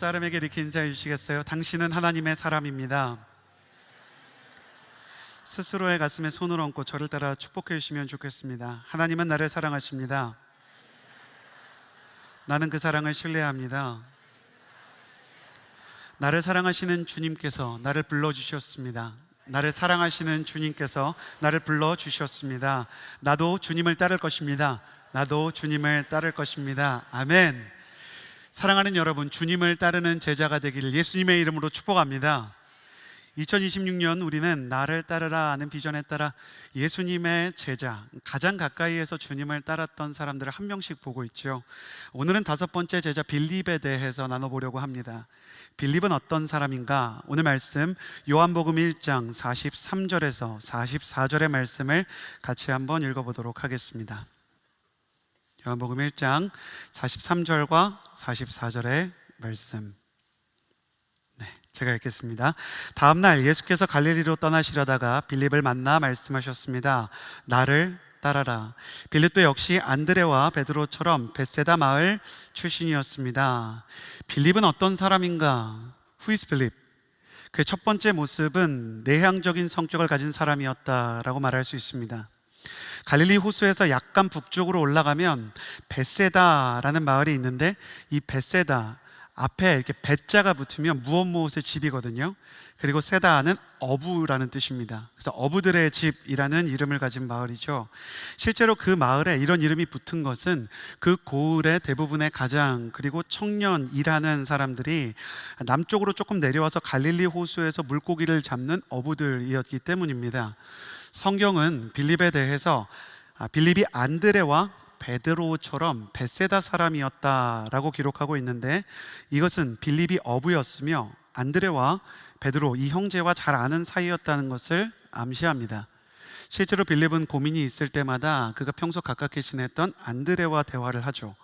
사람에게 이렇게 인사해 주시겠어요? 당신은 하나님의 사람입니다. 스스로의 가슴에 손을 얹고 저를 따라 축복해 주시면 좋겠습니다. 하나님은 나를 사랑하십니다. 나는 그 사랑을 신뢰합니다. 나를 사랑하시는 주님께서 나를 불러주셨습니다. 나를 사랑하시는 주님께서 나를 불러주셨습니다. 나도 주님을 따를 것입니다. 나도 주님을 따를 것입니다. 아멘. 사랑하는 여러분, 주님을 따르는 제자가 되기를 예수님의 이름으로 축복합니다. 2026년 우리는 나를 따르라 하는 비전에 따라 예수님의 제자, 가장 가까이에서 주님을 따랐던 사람들을 한 명씩 보고 있죠. 오늘은 5번째 제자 빌립에 대해서 나눠보려고 합니다. 빌립은 어떤 사람인가? 오늘 말씀 요한복음 1장 43절에서 44절의 말씀을 같이 한번 읽어보도록 하겠습니다. 요한복음 1장 43절과 44절의 말씀, 제가 읽겠습니다. 다음날 예수께서 갈릴리로 떠나시려다가 빌립을 만나 말씀하셨습니다. 나를 따라라. 빌립도 역시 안드레와 베드로처럼 벳세다 마을 출신이었습니다. 빌립은 어떤 사람인가? Who is Philip? 그의 첫 번째 모습은 내향적인 성격을 가진 사람이었다라고 말할 수 있습니다. 갈릴리 호수에서 약간 북쪽으로 올라가면 벳세다라는 마을이 있는데, 이 벳세다 앞에 이렇게 벳자가 붙으면 무엇무엇의 집이거든요. 그리고 세다는 어부라는 뜻입니다. 그래서 어부들의 집이라는 이름을 가진 마을이죠. 실제로 그 마을에 이런 이름이 붙은 것은 그 고을의 대부분의 가장 그리고 청년 일하는 사람들이 남쪽으로 조금 내려와서 갈릴리 호수에서 물고기를 잡는 어부들이었기 때문입니다. 성경은 빌립에 대해서 빌립이 안드레와 베드로처럼 벳세다 사람이었다라고 기록하고 있는데, 이것은 빌립이 어부였으며 안드레와 베드로, 이 형제와 잘 아는 사이였다는 것을 암시합니다. 실제로 빌립은 고민이 있을 때마다 그가 평소 가깝게 지냈던 안드레와 대화를 하죠.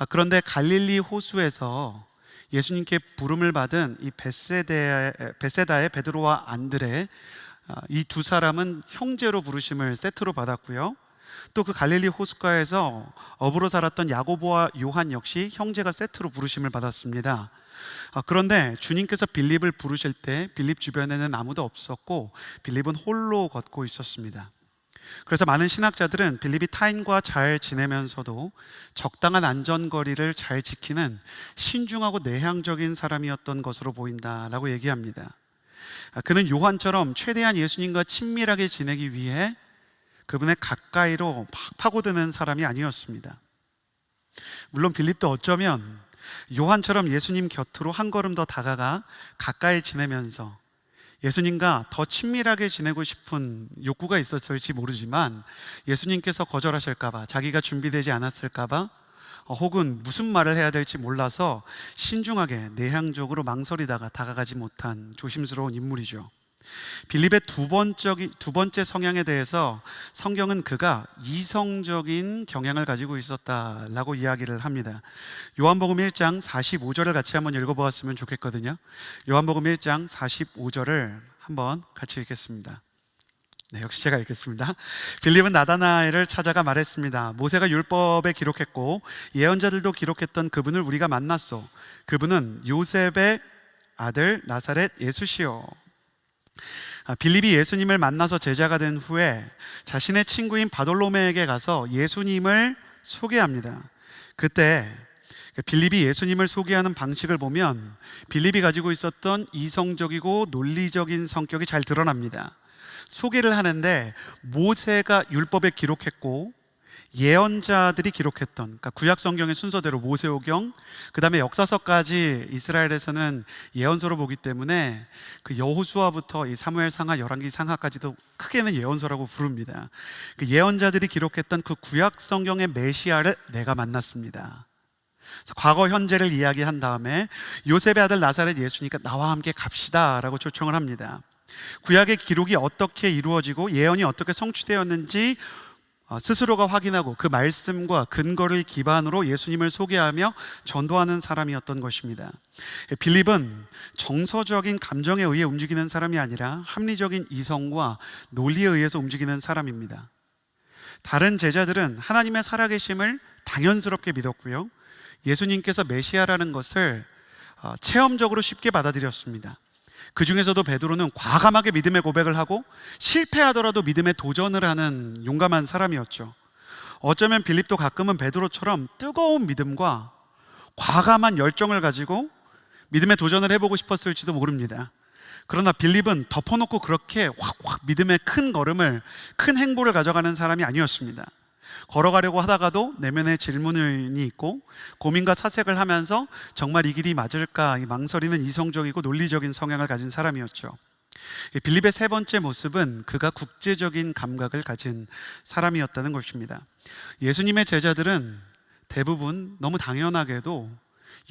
그런데 갈릴리 호수에서 예수님께 부름을 받은 이 벳세다의 베드로와 안드레, 이 두 사람은 형제로 부르심을 세트로 받았고요. 또 그 갈릴리 호숫가에서 어부로 살았던 야고보와 요한 역시 형제가 세트로 부르심을 받았습니다. 그런데 주님께서 빌립을 부르실 때 빌립 주변에는 아무도 없었고 빌립은 홀로 걷고 있었습니다. 그래서 많은 신학자들은 빌립이 타인과 잘 지내면서도 적당한 안전거리를 잘 지키는 신중하고 내향적인 사람이었던 것으로 보인다라고 얘기합니다. 그는 요한처럼 최대한 예수님과 친밀하게 지내기 위해 그분의 가까이로 막 파고드는 사람이 아니었습니다. 물론 빌립도 어쩌면 요한처럼 예수님 곁으로 한 걸음 더 다가가 가까이 지내면서 예수님과 더 친밀하게 지내고 싶은 욕구가 있었을지 모르지만, 예수님께서 거절하실까봐, 자기가 준비되지 않았을까봐, 혹은 무슨 말을 해야 될지 몰라서 신중하게 내향적으로 망설이다가 다가가지 못한 조심스러운 인물이죠. 빌립의 두 번째 성향에 대해서 성경은 그가 이성적인 경향을 가지고 있었다라고 이야기를 합니다. 요한복음 1장 45절을 같이 한번 읽어보았으면 좋겠거든요. 요한복음 1장 45절을 한번 같이 읽겠습니다. 역시 제가 읽겠습니다. 빌립은 나다나엘을 찾아가 말했습니다. 모세가 율법에 기록했고 예언자들도 기록했던 그분을 우리가 만났소. 그분은 요셉의 아들 나사렛 예수시요. 빌립이 예수님을 만나서 제자가 된 후에 자신의 친구인 바돌로메에게 가서 예수님을 소개합니다. 그때 빌립이 예수님을 소개하는 방식을 보면 빌립이 가지고 있었던 이성적이고 논리적인 성격이 잘 드러납니다. 소개를 하는데 모세가 율법에 기록했고 예언자들이 기록했던, 그러니까 구약 성경의 순서대로 모세오경, 그 다음에 역사서까지 이스라엘에서는 예언서로 보기 때문에 그 여호수아부터 이 사무엘 상하, 열왕기 상하까지도 크게는 예언서라고 부릅니다. 그 예언자들이 기록했던 그 구약 성경의 메시아를 내가 만났습니다. 그래서 과거 현재를 이야기한 다음에 요셉의 아들 나사렛 예수니까 나와 함께 갑시다 라고 초청을 합니다. 구약의 기록이 어떻게 이루어지고 예언이 어떻게 성취되었는지 스스로가 확인하고 그 말씀과 근거를 기반으로 예수님을 소개하며 전도하는 사람이었던 것입니다. 빌립은 정서적인 감정에 의해 움직이는 사람이 아니라 합리적인 이성과 논리에 의해서 움직이는 사람입니다. 다른 제자들은 하나님의 살아계심을 당연스럽게 믿었고요, 예수님께서 메시아라는 것을 체험적으로 쉽게 받아들였습니다. 그 중에서도 베드로는 과감하게 믿음의 고백을 하고 실패하더라도 믿음에 도전을 하는 용감한 사람이었죠. 어쩌면 빌립도 가끔은 베드로처럼 뜨거운 믿음과 과감한 열정을 가지고 믿음에 도전을 해보고 싶었을지도 모릅니다. 그러나 빌립은 덮어놓고 그렇게 확 믿음의 큰 걸음을, 큰 행보를 가져가는 사람이 아니었습니다. 걸어가려고 하다가도 내면에 질문이 있고 고민과 사색을 하면서 정말 이 길이 맞을까 망설이는 이성적이고 논리적인 성향을 가진 사람이었죠. 빌립의 세 번째 모습은 그가 국제적인 감각을 가진 사람이었다는 것입니다. 예수님의 제자들은 대부분 너무 당연하게도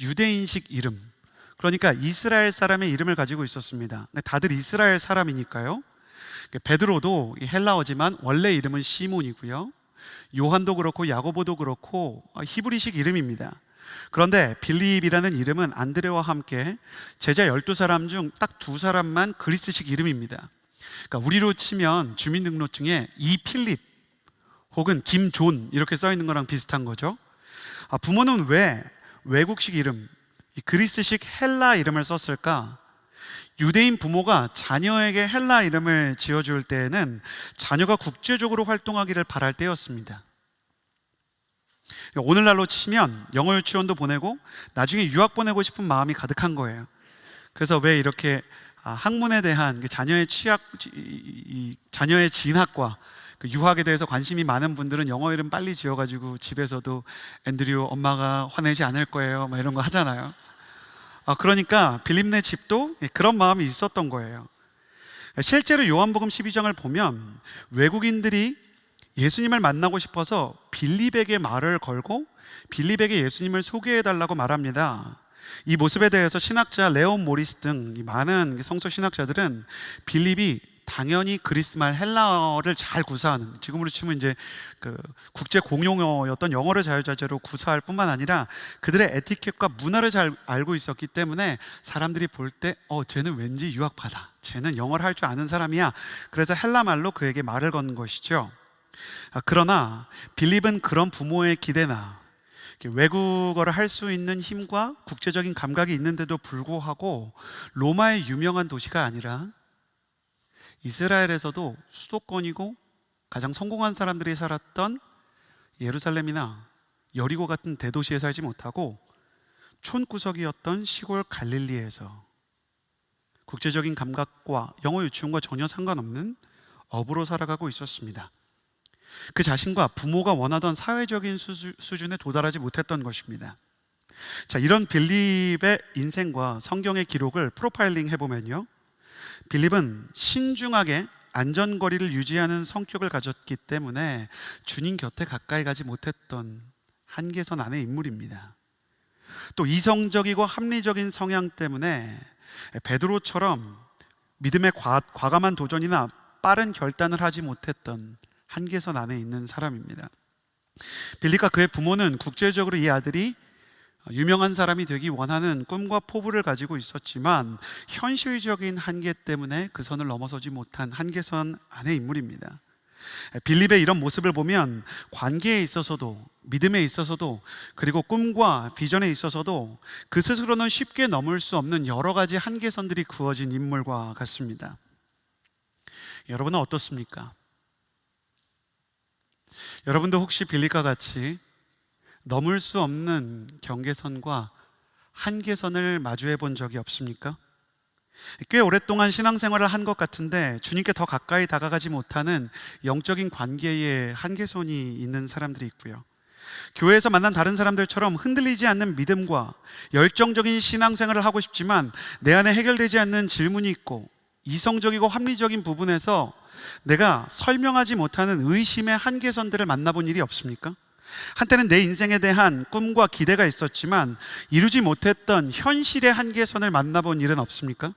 유대인식 이름, 그러니까 이스라엘 사람의 이름을 가지고 있었습니다. 다들 이스라엘 사람이니까요. 베드로도 헬라어지만 원래 이름은 시몬이고요. 요한도 그렇고 야고보도 그렇고 히브리식 이름입니다. 그런데 빌립이라는 이름은 안드레와 함께 제자 12사람 중 딱 2사람만 그리스식 이름입니다. 그러니까 우리로 치면 주민등록증에 이필립 혹은 김존 이렇게 써 있는 거랑 비슷한 거죠. 부모는 왜 외국식 이름, 이 그리스식 헬라 이름을 썼을까? 유대인 부모가 자녀에게 헬라 이름을 지어줄 때에는 자녀가 국제적으로 활동하기를 바랄 때였습니다. 오늘날로 치면 영어 유치원도 보내고 나중에 유학 보내고 싶은 마음이 가득한 거예요. 그래서 왜 이렇게 학문에 대한 자녀의 자녀의 진학과 유학에 대해서 관심이 많은 분들은 영어 이름 빨리 지어가지고 집에서도 앤드류 엄마가 화내지 않을 거예요 막 이런 거 하잖아요. 그러니까 빌립네 집도 그런 마음이 있었던 거예요. 실제로 요한복음 12장을 보면 외국인들이 예수님을 만나고 싶어서 빌립에게 말을 걸고 빌립에게 예수님을 소개해달라고 말합니다. 이 모습에 대해서 신학자 레온 모리스 등 많은 성서 신학자들은 빌립이 당연히 그리스말 헬라어를 잘 구사하는, 지금으로 치면 이제 그 국제 공용어였던 영어를 자유자재로 구사할 뿐만 아니라 그들의 에티켓과 문화를 잘 알고 있었기 때문에 사람들이 볼 때 쟤는 왠지 유학파다, 쟤는 영어를 할 줄 아는 사람이야, 그래서 헬라말로 그에게 말을 건 것이죠. 그러나 빌립은 그런 부모의 기대나 외국어를 할 수 있는 힘과 국제적인 감각이 있는데도 불구하고 로마의 유명한 도시가 아니라 이스라엘에서도 수도권이고 가장 성공한 사람들이 살았던 예루살렘이나 여리고 같은 대도시에 살지 못하고 촌구석이었던 시골 갈릴리에서 국제적인 감각과 영어 유치원과 전혀 상관없는 어부로 살아가고 있었습니다. 그 자신과 부모가 원하던 사회적인 수준에 도달하지 못했던 것입니다. 자, 이런 빌립의 인생과 성경의 기록을 프로파일링 해보면요, 빌립은 신중하게 안전거리를 유지하는 성격을 가졌기 때문에 주님 곁에 가까이 가지 못했던 한계선 안의 인물입니다. 또 이성적이고 합리적인 성향 때문에 베드로처럼 믿음의 과감한 도전이나 빠른 결단을 하지 못했던 한계선 안에 있는 사람입니다. 빌립과 그의 부모는 국제적으로 이 아들이 유명한 사람이 되기 원하는 꿈과 포부를 가지고 있었지만 현실적인 한계 때문에 그 선을 넘어서지 못한 한계선 안의 인물입니다. 빌립의 이런 모습을 보면 관계에 있어서도, 믿음에 있어서도, 그리고 꿈과 비전에 있어서도 그 스스로는 쉽게 넘을 수 없는 여러 가지 한계선들이 그어진 인물과 같습니다. 여러분은 어떻습니까? 여러분도 혹시 빌립과 같이 넘을 수 없는 경계선과 한계선을 마주해 본 적이 없습니까? 꽤 오랫동안 신앙생활을 한 것 같은데 주님께 더 가까이 다가가지 못하는 영적인 관계에 한계선이 있는 사람들이 있고요, 교회에서 만난 다른 사람들처럼 흔들리지 않는 믿음과 열정적인 신앙생활을 하고 싶지만 내 안에 해결되지 않는 질문이 있고 이성적이고 합리적인 부분에서 내가 설명하지 못하는 의심의 한계선들을 만나본 일이 없습니까? 한때는 내 인생에 대한 꿈과 기대가 있었지만 이루지 못했던 현실의 한계선을 만나본 일은 없습니까?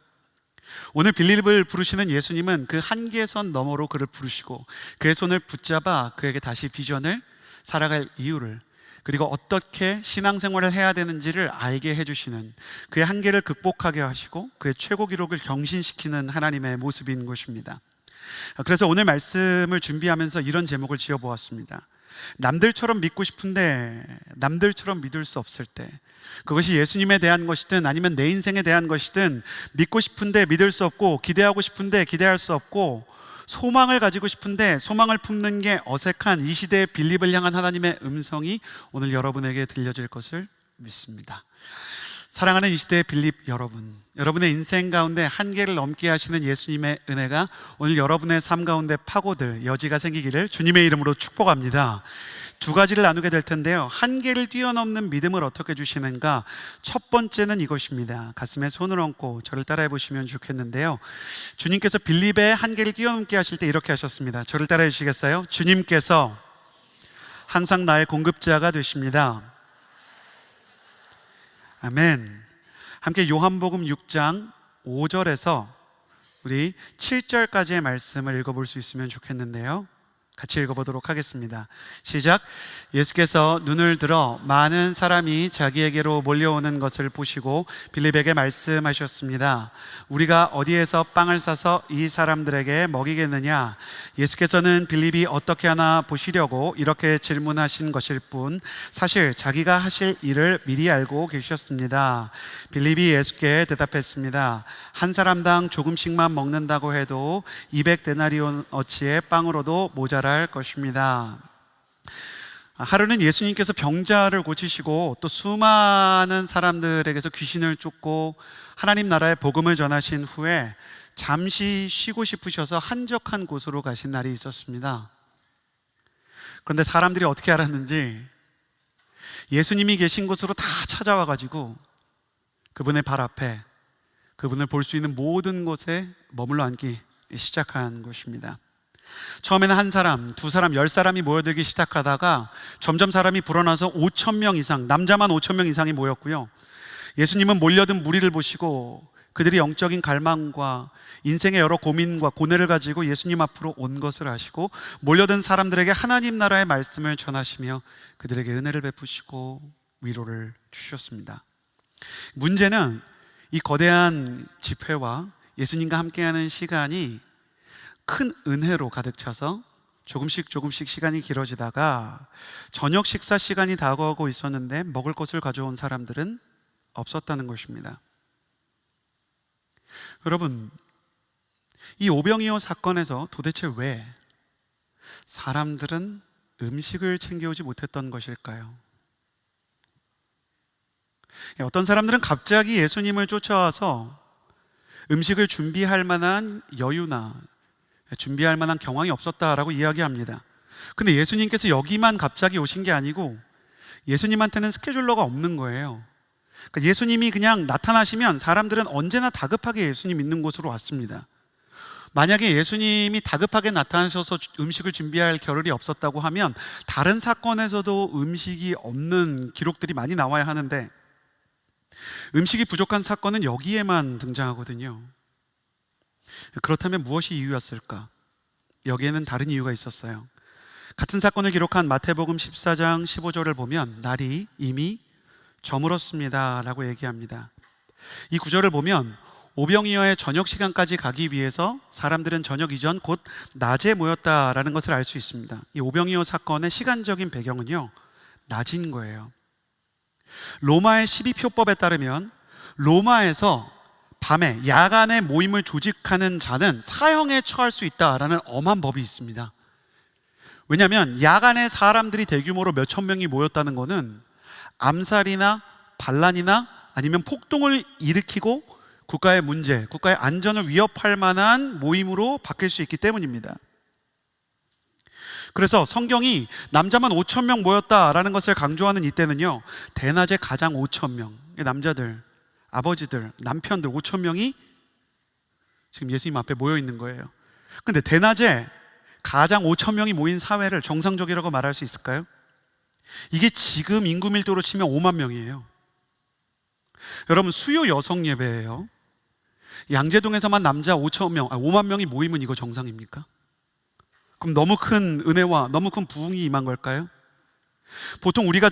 오늘 빌립을 부르시는 예수님은 그 한계선 너머로 그를 부르시고 그의 손을 붙잡아 그에게 다시 비전을, 살아갈 이유를, 그리고 어떻게 신앙생활을 해야 되는지를 알게 해주시는, 그의 한계를 극복하게 하시고 그의 최고 기록을 경신시키는 하나님의 모습인 것입니다. 그래서 오늘 말씀을 준비하면서 이런 제목을 지어보았습니다. 남들처럼 믿고 싶은데 남들처럼 믿을 수 없을 때, 그것이 예수님에 대한 것이든 아니면 내 인생에 대한 것이든 믿고 싶은데 믿을 수 없고 기대하고 싶은데 기대할 수 없고 소망을 가지고 싶은데 소망을 품는 게 어색한 이 시대의 빌립을 향한 하나님의 음성이 오늘 여러분에게 들려질 것을 믿습니다. 사랑하는 이 시대의 빌립 여러분, 여러분의 인생 가운데 한계를 넘게 하시는 예수님의 은혜가 오늘 여러분의 삶 가운데 파고들 여지가 생기기를 주님의 이름으로 축복합니다. 두 가지를 나누게 될 텐데요, 한계를 뛰어넘는 믿음을 어떻게 주시는가? 첫 번째는 이것입니다. 가슴에 손을 얹고 저를 따라해 보시면 좋겠는데요, 주님께서 빌립의 한계를 뛰어넘게 하실 때 이렇게 하셨습니다. 저를 따라해 주시겠어요? 주님께서 항상 나의 공급자가 되십니다. 아멘. 함께 요한복음 6장 5절에서 우리 7절까지의 말씀을 읽어볼 수 있으면 좋겠는데요, 같이 읽어보도록 하겠습니다. 시작. 예수께서 눈을 들어 많은 사람이 자기에게로 몰려오는 것을 보시고 빌립에게 말씀하셨습니다. 우리가 어디에서 빵을 사서 이 사람들에게 먹이겠느냐? 예수께서는 빌립이 어떻게 하나 보시려고 이렇게 질문하신 것일 뿐 사실 자기가 하실 일을 미리 알고 계셨습니다. 빌립이 예수께 대답했습니다. 한 사람당 조금씩만 먹는다고 해도 200데나리온어치의 빵으로도 모자랄 것입니다. 하루는 예수님께서 병자를 고치시고 또 수많은 사람들에게서 귀신을 쫓고 하나님 나라의 복음을 전하신 후에 잠시 쉬고 싶으셔서 한적한 곳으로 가신 날이 있었습니다. 그런데 사람들이 어떻게 알았는지 예수님이 계신 곳으로 다 찾아와 가지고 그분의 발 앞에, 그분을 볼 수 있는 모든 곳에 머물러 앉기 시작한 것입니다. 처음에는 한 사람, 두 사람, 10사람이 모여들기 시작하다가 점점 사람이 불어나서 5,000명 이상, 남자만 5,000명 이상이 모였고요, 예수님은 몰려든 무리를 보시고 그들이 영적인 갈망과 인생의 여러 고민과 고뇌를 가지고 예수님 앞으로 온 것을 아시고 몰려든 사람들에게 하나님 나라의 말씀을 전하시며 그들에게 은혜를 베푸시고 위로를 주셨습니다. 문제는 이 거대한 집회와 예수님과 함께하는 시간이 큰 은혜로 가득 차서 조금씩 시간이 길어지다가 저녁 식사 시간이 다가오고 있었는데 먹을 것을 가져온 사람들은 없었다는 것입니다. 여러분, 이 오병이어 사건에서 도대체 왜 사람들은 음식을 챙겨오지 못했던 것일까요? 어떤 사람들은 갑자기 예수님을 쫓아와서 음식을 준비할 만한 여유나 준비할 만한 경황이 없었다라고 이야기합니다. 근데 예수님께서 여기만 갑자기 오신 게 아니고 예수님한테는 스케줄러가 없는 거예요. 그러니까 예수님이 그냥 나타나시면 사람들은 언제나 다급하게 예수님 있는 곳으로 왔습니다. 만약에 예수님이 다급하게 나타나셔서 음식을 준비할 겨를이 없었다고 하면 다른 사건에서도 음식이 없는 기록들이 많이 나와야 하는데 음식이 부족한 사건은 여기에만 등장하거든요. 그렇다면 무엇이 이유였을까? 여기에는 다른 이유가 있었어요. 같은 사건을 기록한 마태복음 14장 15절을 보면 날이 이미 저물었습니다 라고 얘기합니다. 이 구절을 보면 오병이어의 저녁 시간까지 가기 위해서 사람들은 저녁 이전 곧 낮에 모였다라는 것을 알 수 있습니다. 이 오병이어 사건의 시간적인 배경은요, 낮인 거예요. 로마의 12표법에 따르면 로마에서 밤에 야간에 모임을 조직하는 자는 사형에 처할 수 있다라는 엄한 법이 있습니다. 왜냐하면 야간에 사람들이 대규모로 몇천 명이 모였다는 것은 암살이나 반란이나 아니면 폭동을 일으키고 국가의 문제, 국가의 안전을 위협할 만한 모임으로 바뀔 수 있기 때문입니다. 그래서 성경이 남자만 5,000명 모였다라는 것을 강조하는 이때는요, 대낮에 가장 5,000명, 남자들, 아버지들, 남편들 5,000명이 지금 예수님 앞에 모여 있는 거예요. 근데 대낮에 가장 5,000명이 모인 사회를 정상적이라고 말할 수 있을까요? 이게 지금 인구 밀도로 치면 5만 명이에요. 여러분, 수요 여성 예배예요. 양재동에서만 남자 5만 명이 모이면 이거 정상입니까? 그럼 너무 큰 은혜와 너무 큰 부흥이 임한 걸까요? 보통 우리가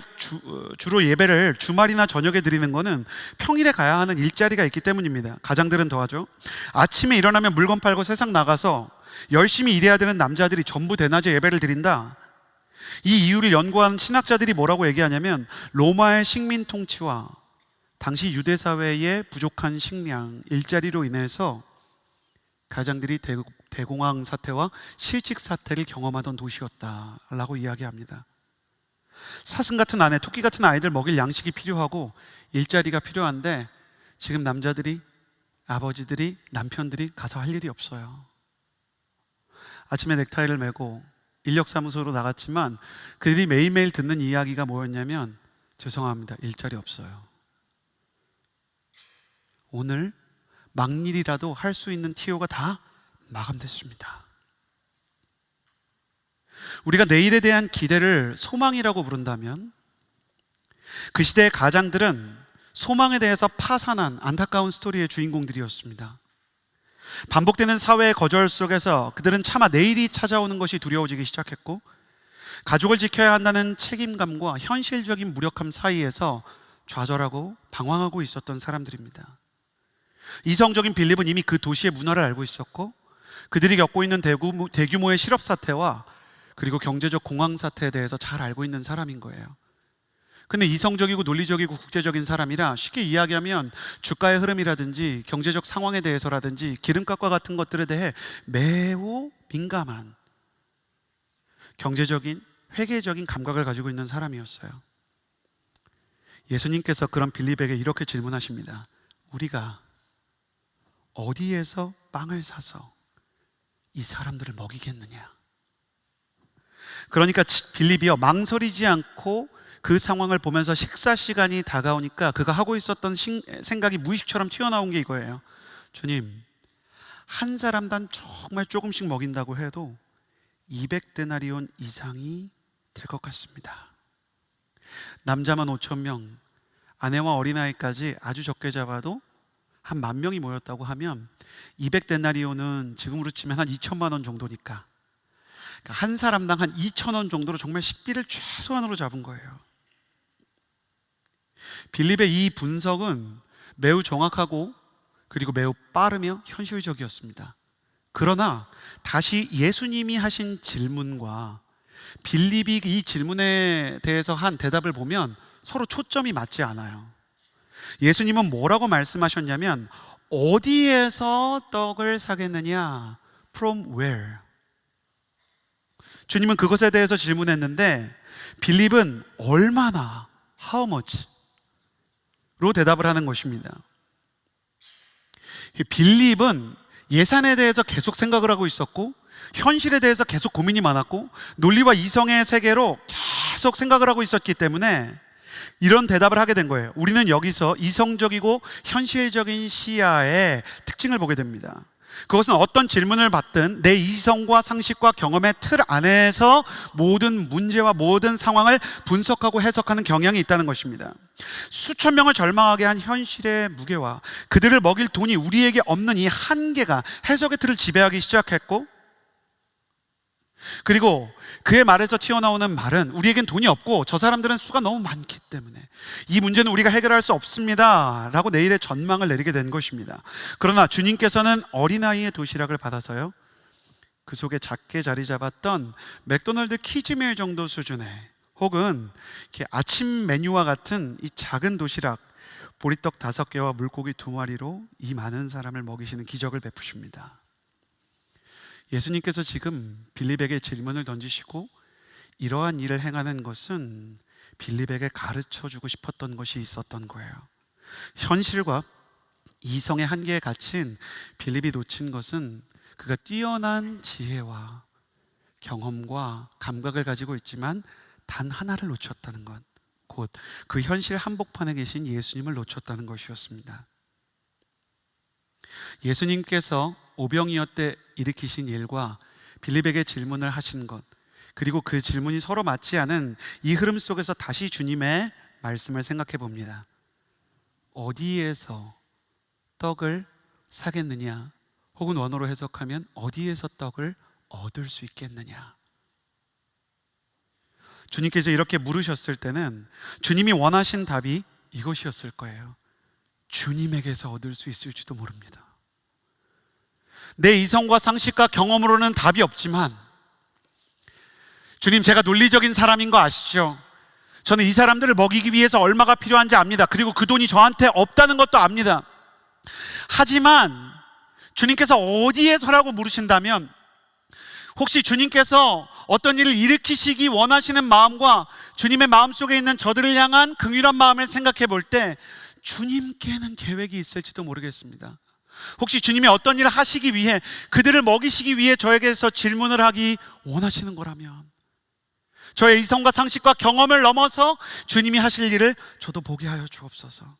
주로 예배를 주말이나 저녁에 드리는 거는 평일에 가야 하는 일자리가 있기 때문입니다. 가장들은 더하죠. 아침에 일어나면 물건 팔고 세상 나가서 열심히 일해야 되는 남자들이 전부 대낮에 예배를 드린다. 이 이유를 연구한 신학자들이 뭐라고 얘기하냐면, 로마의 식민 통치와 당시 유대 사회의 부족한 식량, 일자리로 인해서 가장들이 대공황 사태와 실직 사태를 경험하던 도시였다라고 이야기합니다. 사슴 같은 아내, 토끼 같은 아이들 먹일 양식이 필요하고 일자리가 필요한데, 지금 남자들이, 아버지들이, 남편들이 가서 할 일이 없어요. 아침에 넥타이를 메고 인력사무소로 나갔지만 그들이 매일매일 듣는 이야기가 뭐였냐면, 죄송합니다, 일자리 없어요. 오늘 막일이라도 할 수 있는 TO가 다 마감됐습니다. 우리가 내일에 대한 기대를 소망이라고 부른다면, 그 시대의 가장들은 소망에 대해서 파산한 안타까운 스토리의 주인공들이었습니다. 반복되는 사회의 거절 속에서 그들은 차마 내일이 찾아오는 것이 두려워지기 시작했고, 가족을 지켜야 한다는 책임감과 현실적인 무력함 사이에서 좌절하고 방황하고 있었던 사람들입니다. 이성적인 빌립은 이미 그 도시의 문화를 알고 있었고, 그들이 겪고 있는 대규모의 실업 사태와 그리고 경제적 공황 사태에 대해서 잘 알고 있는 사람인 거예요. 근데 이성적이고 논리적이고 국제적인 사람이라, 쉽게 이야기하면 주가의 흐름이라든지 경제적 상황에 대해서라든지 기름값과 같은 것들에 대해 매우 민감한 경제적인, 회계적인 감각을 가지고 있는 사람이었어요. 예수님께서 그런 빌립에게 이렇게 질문하십니다. 우리가 어디에서 빵을 사서 이 사람들을 먹이겠느냐? 그러니까 빌립이요, 망설이지 않고 그 상황을 보면서 식사 시간이 다가오니까 그가 하고 있었던 생각이 무의식처럼 튀어나온 게 이거예요. 주님, 한 사람당 정말 조금씩 먹인다고 해도 200데나리온 이상이 될 것 같습니다. 남자만 5,000명, 아내와 어린아이까지 아주 적게 잡아도 한 10,000명이 모였다고 하면 200데나리온은 지금으로 치면 한 2천만 원 정도니까, 한 사람당 한 2,000원 정도로 정말 식비를 최소한으로 잡은 거예요. 빌립의 이 분석은 매우 정확하고 그리고 매우 빠르며 현실적이었습니다. 그러나 다시 예수님이 하신 질문과 빌립이 이 질문에 대해서 한 대답을 보면 서로 초점이 맞지 않아요. 예수님은 뭐라고 말씀하셨냐면, 어디에서 떡을 사겠느냐? From where? 주님은 그것에 대해서 질문했는데, 빌립은 얼마나, how much? 로 대답을 하는 것입니다. 빌립은 예산에 대해서 계속 생각을 하고 있었고, 현실에 대해서 계속 고민이 많았고, 논리와 이성의 세계로 계속 생각을 하고 있었기 때문에 이런 대답을 하게 된 거예요. 우리는 여기서 이성적이고 현실적인 시야의 특징을 보게 됩니다. 그것은 어떤 질문을 받든 내 이성과 상식과 경험의 틀 안에서 모든 문제와 모든 상황을 분석하고 해석하는 경향이 있다는 것입니다. 수천 명을 절망하게 한 현실의 무게와 그들을 먹일 돈이 우리에게 없는 이 한계가 해석의 틀을 지배하기 시작했고, 그리고 그의 말에서 튀어나오는 말은, 우리에겐 돈이 없고 저 사람들은 수가 너무 많기 때문에 이 문제는 우리가 해결할 수 없습니다 라고 내일의 전망을 내리게 된 것입니다. 그러나 주님께서는 어린아이의 도시락을 받아서요, 그 속에 작게 자리 잡았던 맥도날드 키즈밀 정도 수준의, 혹은 이렇게 아침 메뉴와 같은 이 작은 도시락, 보리떡 5개와 물고기 2마리로 이 많은 사람을 먹이시는 기적을 베푸십니다. 예수님께서 지금 빌립에게 질문을 던지시고 이러한 일을 행하는 것은 빌립에게 가르쳐주고 싶었던 것이 있었던 거예요. 현실과 이성의 한계에 갇힌 빌립이 놓친 것은, 그가 뛰어난 지혜와 경험과 감각을 가지고 있지만 단 하나를 놓쳤다는 것, 곧 그 현실 한복판에 계신 예수님을 놓쳤다는 것이었습니다. 예수님께서 오병이어 때 일으키신 일과 빌립에게 질문을 하신 것, 그리고 그 질문이 서로 맞지 않은 이 흐름 속에서 다시 주님의 말씀을 생각해 봅니다. 어디에서 떡을 사겠느냐? 혹은 원어로 해석하면 어디에서 떡을 얻을 수 있겠느냐? 주님께서 이렇게 물으셨을 때는 주님이 원하신 답이 이것이었을 거예요. 주님에게서 얻을 수 있을지도 모릅니다. 내 이성과 상식과 경험으로는 답이 없지만 주님, 제가 논리적인 사람인 거 아시죠? 저는 이 사람들을 먹이기 위해서 얼마가 필요한지 압니다. 그리고 그 돈이 저한테 없다는 것도 압니다. 하지만 주님께서 어디에 서라고 물으신다면, 혹시 주님께서 어떤 일을 일으키시기 원하시는 마음과 주님의 마음속에 있는 저들을 향한 긍휼한 마음을 생각해 볼 때 주님께는 계획이 있을지도 모르겠습니다. 혹시 주님이 어떤 일을 하시기 위해, 그들을 먹이시기 위해 저에게서 질문을 하기 원하시는 거라면, 저의 이성과 상식과 경험을 넘어서 주님이 하실 일을 저도 보게 하여 주옵소서.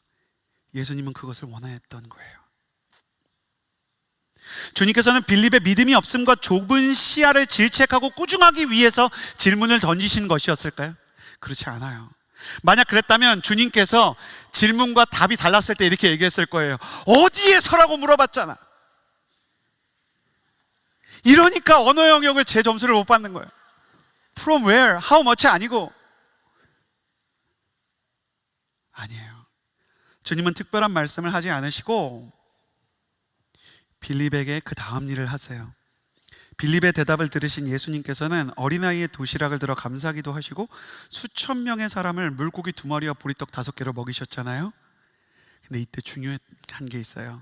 예수님은 그것을 원하였던 거예요. 주님께서는 빌립의 믿음이 없음과 좁은 시야를 질책하고 꾸중하기 위해서 질문을 던지신 것이었을까요? 그렇지 않아요. 만약 그랬다면 주님께서 질문과 답이 달랐을 때 이렇게 얘기했을 거예요. 어디에 서라고 물어봤잖아. 이러니까 언어 영역을 제 점수를 못 받는 거예요. From where? How much? 아니고. 아니에요. 주님은 특별한 말씀을 하지 않으시고 빌립에게 그 다음 일을 하세요. 빌립의 대답을 들으신 예수님께서는 어린아이의 도시락을 들어 감사기도 하시고 수천 명의 사람을 물고기 2마리와 보리떡 5개로 먹이셨잖아요. 근데 이때 중요한 게 있어요.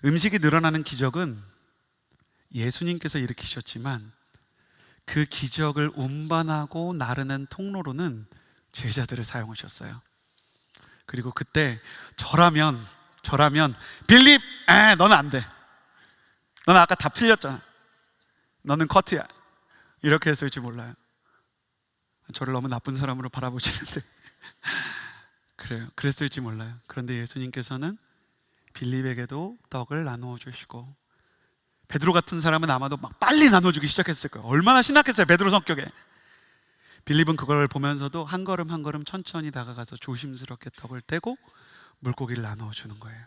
음식이 늘어나는 기적은 예수님께서 일으키셨지만 그 기적을 운반하고 나르는 통로로는 제자들을 사용하셨어요. 그리고 그때 저라면 빌립, 너는 안 돼. 너는 아까 답 틀렸잖아. 너는 커트야. 이렇게 했을지 몰라요. 저를 너무 나쁜 사람으로 바라보시는데 그래요. 그랬을지 몰라요. 그런데 예수님께서는 빌립에게도 떡을 나누어 주시고, 베드로 같은 사람은 아마도 막 빨리 나눠주기 시작했을 거예요. 얼마나 신났겠어요, 베드로 성격에. 빌립은 그걸 보면서도 한 걸음 한 걸음 천천히 다가가서 조심스럽게 떡을 떼고 물고기를 나누어 주는 거예요.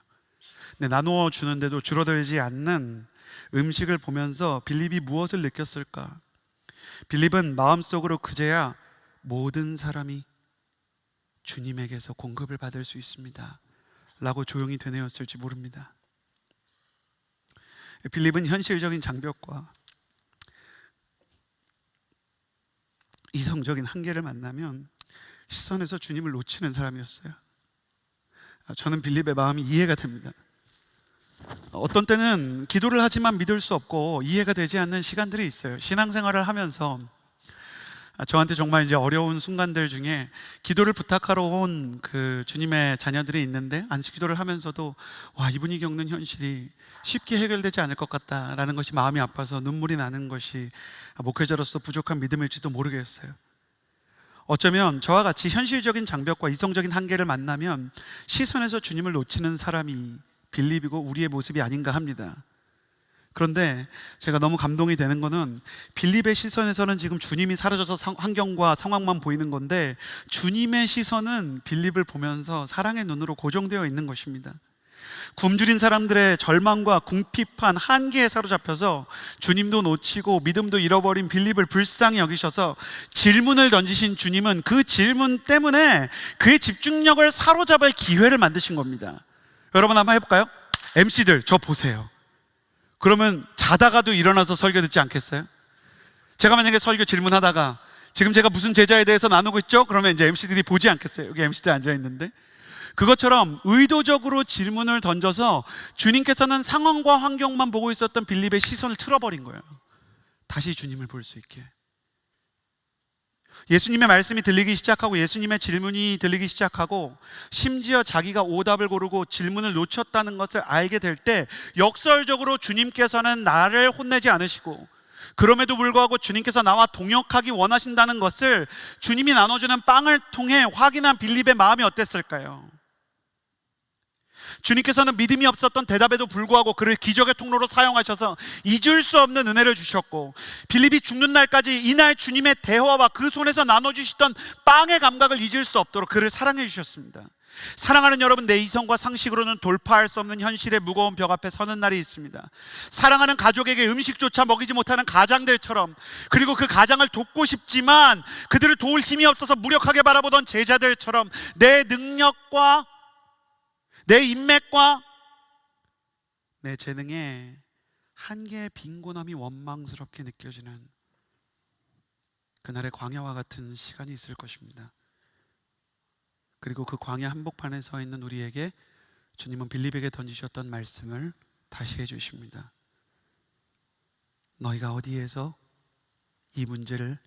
근데 나누어 주는데도 줄어들지 않는 음식을 보면서 빌립이 무엇을 느꼈을까? 빌립은 마음속으로 그제야 모든 사람이 주님에게서 공급을 받을 수 있습니다 라고 조용히 되뇌었을지 모릅니다. 빌립은 현실적인 장벽과 이성적인 한계를 만나면 시선에서 주님을 놓치는 사람이었어요. 저는 빌립의 마음이 이해가 됩니다. 어떤 때는 기도를 하지만 믿을 수 없고 이해가 되지 않는 시간들이 있어요. 신앙생활을 하면서 저한테 정말 이제 어려운 순간들 중에 기도를 부탁하러 온 그 주님의 자녀들이 있는데, 안식기도를 하면서도 와, 이분이 겪는 현실이 쉽게 해결되지 않을 것 같다라는 것이 마음이 아파서 눈물이 나는 것이 목회자로서 부족한 믿음일지도 모르겠어요. 어쩌면 저와 같이 현실적인 장벽과 이성적인 한계를 만나면 시선에서 주님을 놓치는 사람이 빌립이고 우리의 모습이 아닌가 합니다. 그런데 제가 너무 감동이 되는 거는 빌립의 시선에서는 지금 주님이 사라져서 환경과 상황만 보이는 건데, 주님의 시선은 빌립을 보면서 사랑의 눈으로 고정되어 있는 것입니다. 굶주린 사람들의 절망과 궁핍한 한계에 사로잡혀서 주님도 놓치고 믿음도 잃어버린 빌립을 불쌍히 여기셔서 질문을 던지신 주님은 그 질문 때문에 그의 집중력을 사로잡을 기회를 만드신 겁니다. 여러분 한번 해볼까요? MC들 저 보세요. 그러면 자다가도 일어나서 설교 듣지 않겠어요? 제가 만약에 설교 질문하다가 지금 제가 무슨 제자에 대해서 나누고 있죠? 그러면 이제 MC들이 보지 않겠어요? 여기 MC들 앉아있는데. 그것처럼 의도적으로 질문을 던져서 주님께서는 상황과 환경만 보고 있었던 빌립의 시선을 틀어버린 거예요. 다시 주님을 볼 수 있게. 예수님의 말씀이 들리기 시작하고 예수님의 질문이 들리기 시작하고 심지어 자기가 오답을 고르고 질문을 놓쳤다는 것을 알게 될 때 역설적으로 주님께서는 나를 혼내지 않으시고, 그럼에도 불구하고 주님께서 나와 동역하기 원하신다는 것을 주님이 나눠주는 빵을 통해 확인한 빌립의 마음이 어땠을까요? 주님께서는 믿음이 없었던 대답에도 불구하고 그를 기적의 통로로 사용하셔서 잊을 수 없는 은혜를 주셨고, 빌립이 죽는 날까지 이날 주님의 대화와 그 손에서 나눠주시던 빵의 감각을 잊을 수 없도록 그를 사랑해 주셨습니다. 사랑하는 여러분, 내 이성과 상식으로는 돌파할 수 없는 현실의 무거운 벽 앞에 서는 날이 있습니다. 사랑하는 가족에게 음식조차 먹이지 못하는 가장들처럼, 그리고 그 가장을 돕고 싶지만 그들을 도울 힘이 없어서 무력하게 바라보던 제자들처럼 내 능력과 내 인맥과 내 재능에 한계의 빈곤함이 원망스럽게 느껴지는 그날의 광야와 같은 시간이 있을 것입니다. 그리고 그 광야 한복판에 서 있는 우리에게 주님은 빌립에게 던지셨던 말씀을 다시 해주십니다. 너희가 어디에서 이 문제를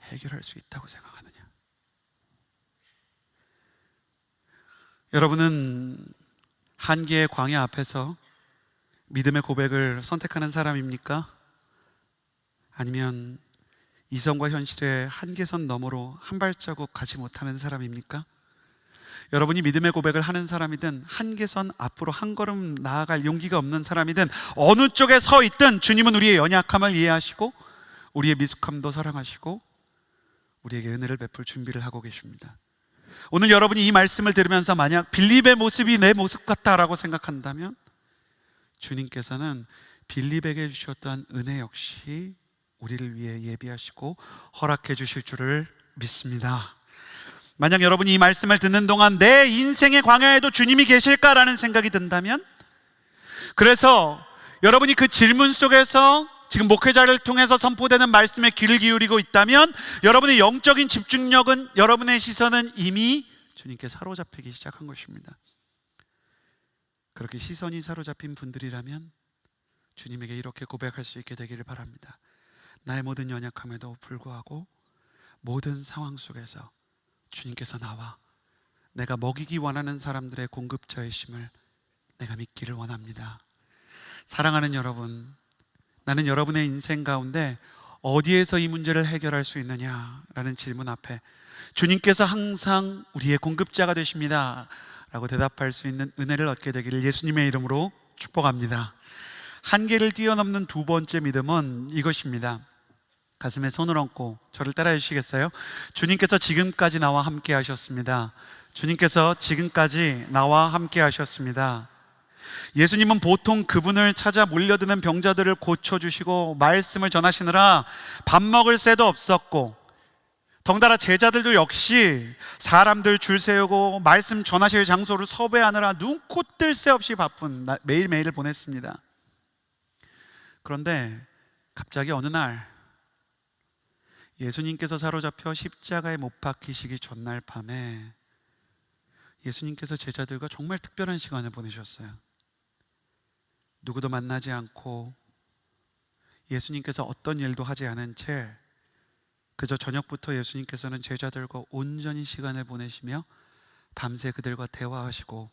해결할 수 있다고 생각하느냐? 여러분은 한계의 광야 앞에서 믿음의 고백을 선택하는 사람입니까? 아니면 이성과 현실의 한계선 너머로 한 발자국 가지 못하는 사람입니까? 여러분이 믿음의 고백을 하는 사람이든 한계선 앞으로 한 걸음 나아갈 용기가 없는 사람이든 어느 쪽에 서 있든 주님은 우리의 연약함을 이해하시고 우리의 미숙함도 사랑하시고 우리에게 은혜를 베풀 준비를 하고 계십니다. 오늘 여러분이 이 말씀을 들으면서 만약 빌립의 모습이 내 모습 같다라고 생각한다면 주님께서는 빌립에게 주셨던 은혜 역시 우리를 위해 예비하시고 허락해 주실 줄을 믿습니다. 만약 여러분이 이 말씀을 듣는 동안 내 인생의 광야에도 주님이 계실까라는 생각이 든다면, 그래서 여러분이 그 질문 속에서 지금 목회자를 통해서 선포되는 말씀에 귀를 기울이고 있다면 여러분의 영적인 집중력은, 여러분의 시선은 이미 주님께 사로잡히기 시작한 것입니다. 그렇게 시선이 사로잡힌 분들이라면 주님에게 이렇게 고백할 수 있게 되기를 바랍니다. 나의 모든 연약함에도 불구하고 모든 상황 속에서 주님께서 나와 내가 먹이기 원하는 사람들의 공급자이심을 내가 믿기를 원합니다. 사랑하는 여러분, 나는 여러분의 인생 가운데 어디에서 이 문제를 해결할 수 있느냐라는 질문 앞에 주님께서 항상 우리의 공급자가 되십니다 라고 대답할 수 있는 은혜를 얻게 되기를 예수님의 이름으로 축복합니다. 한계를 뛰어넘는 두 번째 믿음은 이것입니다. 가슴에 손을 얹고 저를 따라해 주시겠어요? 주님께서 지금까지 나와 함께 하셨습니다. 주님께서 지금까지 나와 함께 하셨습니다. 예수님은 보통 그분을 찾아 몰려드는 병자들을 고쳐주시고 말씀을 전하시느라 밥 먹을 새도 없었고, 덩달아 제자들도 역시 사람들 줄 세우고 말씀 전하실 장소를 섭외하느라 눈코 뜰 새 없이 바쁜 매일매일을 보냈습니다. 그런데 갑자기 어느 날 예수님께서 사로잡혀 십자가에 못 박히시기 전날 밤에 예수님께서 제자들과 정말 특별한 시간을 보내셨어요. 누구도 만나지 않고 예수님께서 어떤 일도 하지 않은 채 그저 저녁부터 예수님께서는 제자들과 온전히 시간을 보내시며 밤새 그들과 대화하시고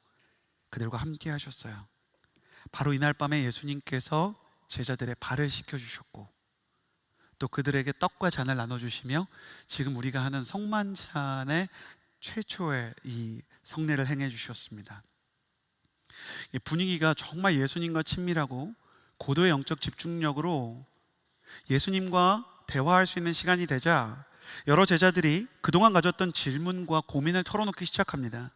그들과 함께 하셨어요. 바로 이날 밤에 예수님께서 제자들의 발을 씻겨주셨고 또 그들에게 떡과 잔을 나눠주시며 지금 우리가 하는 성만찬의 최초의 이 성례를 행해 주셨습니다. 이 분위기가 정말 예수님과 친밀하고 고도의 영적 집중력으로 예수님과 대화할 수 있는 시간이 되자 여러 제자들이 그동안 가졌던 질문과 고민을 털어놓기 시작합니다.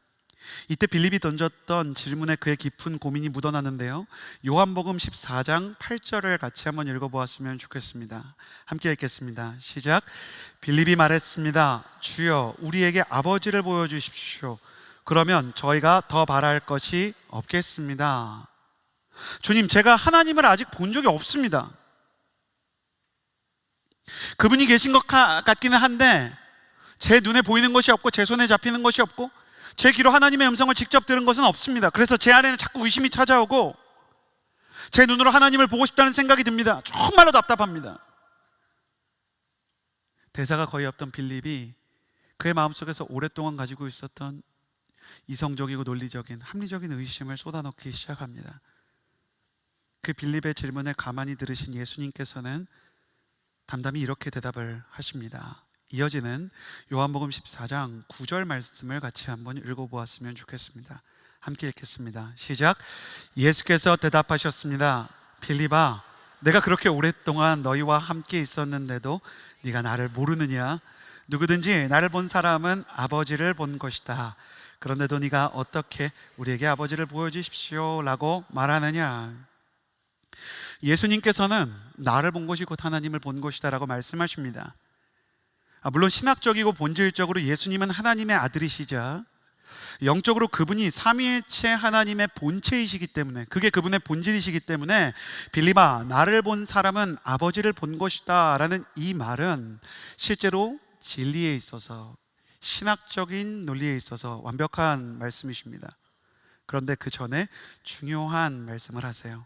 이때 빌립이 던졌던 질문에 그의 깊은 고민이 묻어나는데요, 요한복음 14장 8절을 같이 한번 읽어보았으면 좋겠습니다. 함께 읽겠습니다. 시작. 빌립이 말했습니다. 주여, 우리에게 아버지를 보여주십시오. 그러면 저희가 더 바랄 것이 없겠습니다. 주님, 제가 하나님을 아직 본 적이 없습니다. 그분이 계신 것 같기는 한데 제 눈에 보이는 것이 없고 제 손에 잡히는 것이 없고 제 귀로 하나님의 음성을 직접 들은 것은 없습니다. 그래서 제 안에는 자꾸 의심이 찾아오고 제 눈으로 하나님을 보고 싶다는 생각이 듭니다. 정말로 답답합니다. 대사가 거의 없던 빌립이 그의 마음속에서 오랫동안 가지고 있었던 이성적이고 논리적인 합리적인 의심을 쏟아넣기 시작합니다. 그 빌립의 질문에 가만히 들으신 예수님께서는 담담히 이렇게 대답을 하십니다. 이어지는 요한복음 14장 9절 말씀을 같이 한번 읽어보았으면 좋겠습니다. 함께 읽겠습니다. 시작. 예수께서 대답하셨습니다. 빌립아, 내가 그렇게 오랫동안 너희와 함께 있었는데도 네가 나를 모르느냐? 누구든지 나를 본 사람은 아버지를 본 것이다. 그런데도 네가 어떻게 우리에게 아버지를 보여주십시오 라고 말하느냐? 예수님께서는 나를 본 것이 곧 하나님을 본 것이다 라고 말씀하십니다. 물론 신학적이고 본질적으로 예수님은 하나님의 아들이시자 영적으로 그분이 삼위일체 하나님의 본체이시기 때문에, 그게 그분의 본질이시기 때문에 빌립아, 나를 본 사람은 아버지를 본 것이다 라는 이 말은 실제로 진리에 있어서, 신학적인 논리에 있어서 완벽한 말씀이십니다. 그런데 그 전에 중요한 말씀을 하세요.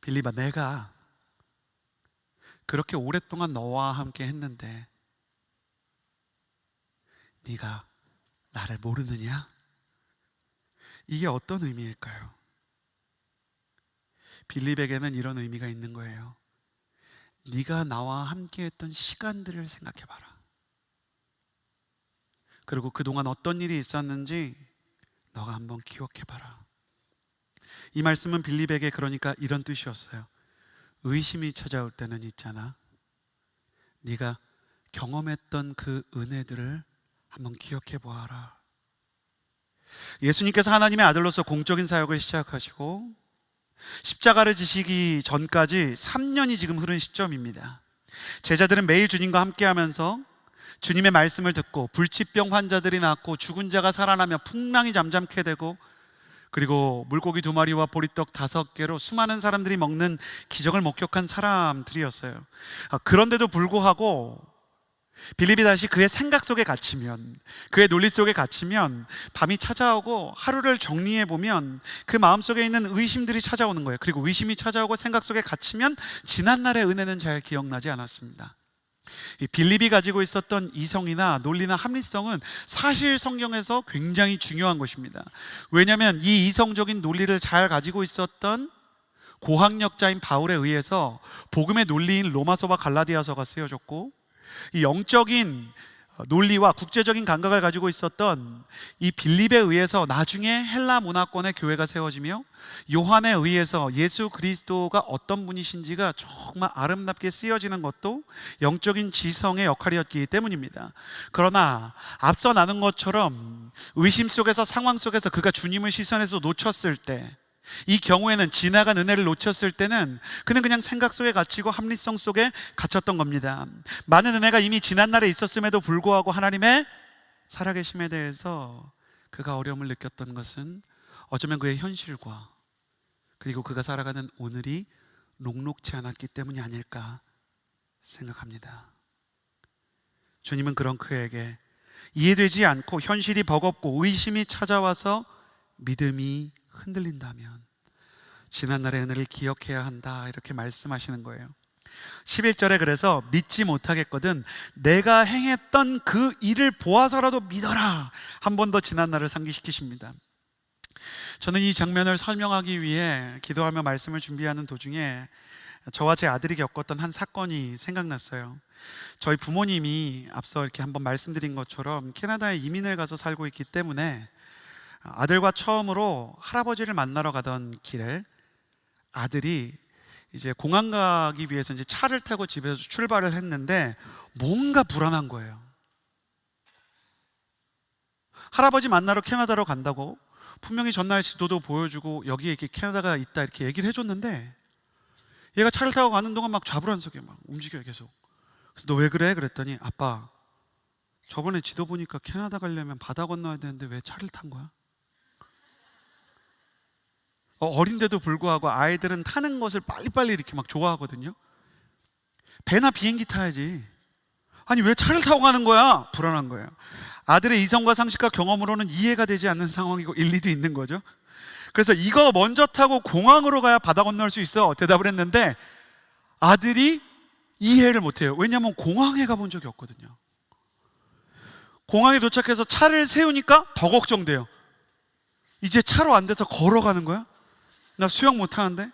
빌립아, 내가 그렇게 오랫동안 너와 함께 했는데 네가 나를 모르느냐? 이게 어떤 의미일까요? 빌립에게는 이런 의미가 있는 거예요. 네가 나와 함께 했던 시간들을 생각해봐라. 그리고 그동안 어떤 일이 있었는지 너가 한번 기억해봐라. 이 말씀은 빌립에게 그러니까 이런 뜻이었어요. 의심이 찾아올 때는 있잖아, 네가 경험했던 그 은혜들을 한번 기억해 보아라. 예수님께서 하나님의 아들로서 공적인 사역을 시작하시고 십자가를 지시기 전까지 3년이 지금 흐른 시점입니다. 제자들은 매일 주님과 함께하면서 주님의 말씀을 듣고 불치병 환자들이 낫고 죽은 자가 살아나며 풍랑이 잠잠케 되고, 그리고 물고기 2마리와 보리떡 5개로 수많은 사람들이 먹는 기적을 목격한 사람들이었어요. 그런데도 불구하고 빌립이 다시 그의 생각 속에 갇히면, 그의 논리 속에 갇히면 밤이 찾아오고 하루를 정리해 보면 그 마음속에 있는 의심들이 찾아오는 거예요. 그리고 의심이 찾아오고 생각 속에 갇히면 지난날의 은혜는 잘 기억나지 않았습니다. 이 빌립이 가지고 있었던 이성이나 논리나 합리성은 사실 성경에서 굉장히 중요한 것입니다. 왜냐하면 이 이성적인 논리를 잘 가지고 있었던 고학력자인 바울에 의해서 복음의 논리인 로마서와 갈라디아서가 쓰여졌고, 이 영적인 논리와 국제적인 감각을 가지고 있었던 이 빌립에 의해서 나중에 헬라 문화권의 교회가 세워지며, 요한에 의해서 예수 그리스도가 어떤 분이신지가 정말 아름답게 쓰여지는 것도 영적인 지성의 역할이었기 때문입니다. 그러나 앞서 나눈 것처럼 의심 속에서, 상황 속에서 그가 주님을 시선에서 놓쳤을 때, 이 경우에는 지나간 은혜를 놓쳤을 때는 그는 그냥 생각 속에 갇히고 합리성 속에 갇혔던 겁니다. 많은 은혜가 이미 지난날에 있었음에도 불구하고 하나님의 살아계심에 대해서 그가 어려움을 느꼈던 것은 어쩌면 그의 현실과, 그리고 그가 살아가는 오늘이 녹록치 않았기 때문이 아닐까 생각합니다. 주님은 그런 그에게 이해되지 않고 현실이 버겁고 의심이 찾아와서 믿음이 흔들린다면 지난날의 은혜를 기억해야 한다, 이렇게 말씀하시는 거예요. 11절에 그래서 믿지 못하겠거든 내가 행했던 그 일을 보아서라도 믿어라, 한 번 더 지난날을 상기시키십니다. 저는 이 장면을 설명하기 위해 기도하며 말씀을 준비하는 도중에 저와 제 아들이 겪었던 한 사건이 생각났어요. 저희 부모님이 앞서 이렇게 한번 말씀드린 것처럼 캐나다에 이민을 가서 살고 있기 때문에 아들과 처음으로 할아버지를 만나러 가던 길에 아들이 이제 공항 가기 위해서 이제 차를 타고 집에서 출발을 했는데 뭔가 불안한 거예요. 할아버지 만나러 캐나다로 간다고 분명히 전날 지도도 보여주고 여기에 이렇게 캐나다가 있다 이렇게 얘기를 해줬는데, 얘가 차를 타고 가는 동안 막 좌불안석에 막 움직여요, 계속. 그래서 너 왜 그래? 그랬더니 아빠, 저번에 지도 보니까 캐나다 가려면 바다 건너야 되는데 왜 차를 탄 거야? 어린데도 불구하고 아이들은 타는 것을 빨리빨리 이렇게 막 좋아하거든요. 배나 비행기 타야지. 아니 왜 차를 타고 가는 거야? 불안한 거예요. 아들의 이성과 상식과 경험으로는 이해가 되지 않는 상황이고 일리도 있는 거죠. 그래서 이거 먼저 타고 공항으로 가야 바다 건널 수 있어, 대답을 했는데 아들이 이해를 못해요. 왜냐하면 공항에 가본 적이 없거든요. 공항에 도착해서 차를 세우니까 더 걱정돼요. 이제 차로 안 돼서 걸어가는 거야? 나 수영 못하는데?